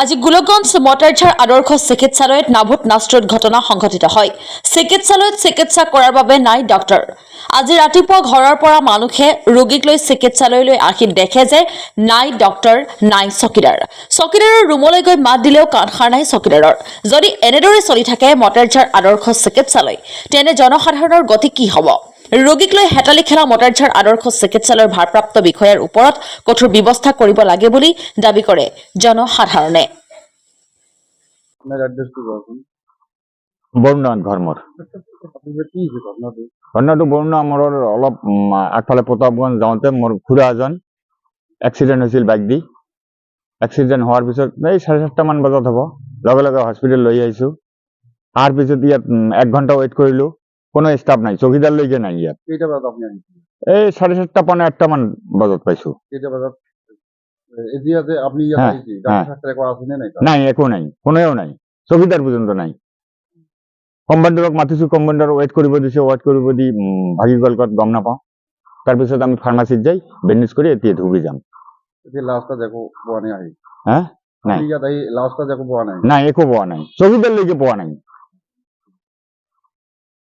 আজি গোলকগঞ্জ মটাৰঝাৰ আদৰ্শ চিকিৎসালয়ত নাভূত নাষ্ট্ৰত ঘটনা সংঘটিত হয়। চিকিৎসালয়ত চিকিৎসা কৰাৰ বাবে নাই ডক্টৰ। আজি ৰাতিপুৱা ঘৰৰ পৰা মানুহে ৰোগীক লৈ চিকিৎসালয়লৈ আহি দেখে যে নাই ডক্টৰ, নাই চকীদাৰ। চকীদাৰৰ ৰুমলৈ গৈ মাত দিলেও কাণসাৰ নাই চকীদাৰৰ। যদি এনেদৰে চলি থাকে মটাৰঝাৰ আদৰ্শ চিকিৎসালয়, তেনে জনসাধাৰণৰ গতি কি হ'ব? ৰোগীক লৈ হেতালি খেলা মটাৰঝাৰ আদৰ্শ চিকিৎসালয়ৰ ভাৰপ্ৰাপ্ত বিষয়াৰ ওপৰত কঠোৰ ব্যৱস্থা কৰিব লাগে বুলি দাবী কৰে জনসাধাৰণে। বৰুণাত ঘৰ মোৰ ঘটনাটো বৰুণা মোৰ অলপ আগফালে প্ৰতাপগঞ্জ যাওঁতে মোৰ খুৰা এজন এক্সিডেণ্ট হৈছিল বাইক দি। এক্সিডেণ্ট হোৱাৰ পিছত এই 7:30 মান বজাত হ'ব, লগে লগে হস্পিটেল লৈ আহিছোঁ। তাৰ পিছত ইয়াত 1 ঘণ্টা ৱেইট কৰিলোঁ, কোনো ষ্টাফ নাই, চকীদাৰলৈকে নাই ইয়াত। কেইটা বজাত আপুনি আহিছিল? এই 7:30 পৌনে 1টা মান বজাত পাইছোঁ। কেইটা বজাত? এতিয়া যে আপুনি ইয়াত আহিছে, ডাক্তাৰ একো আছেনে নাই? নাই, একো নাই, কোনেও নাই, চকীদাৰ পৰ্যন্ত নাই। কম্পাউণ্ডাৰক মাতিছোঁ, কম্পাউণ্ডাৰক ৱেইট কৰিব দিছে, ৱেইট কৰিব দি ভাগি গ'ল ক'ত গম নাপাওঁ। তাৰপিছত আমি ফাৰ্মাচীত যাই বেণ্ডেজ কৰি এতিয়া ধুবি যাম। এতিয়া লাষ্টত একো পোৱা নাই আহি? হা? নাই, ইয়াত আহি লাষ্টত একো পোৱা নাই? নাই, একো পোৱা নাই, চকীদাৰলৈকে পোৱা নাই।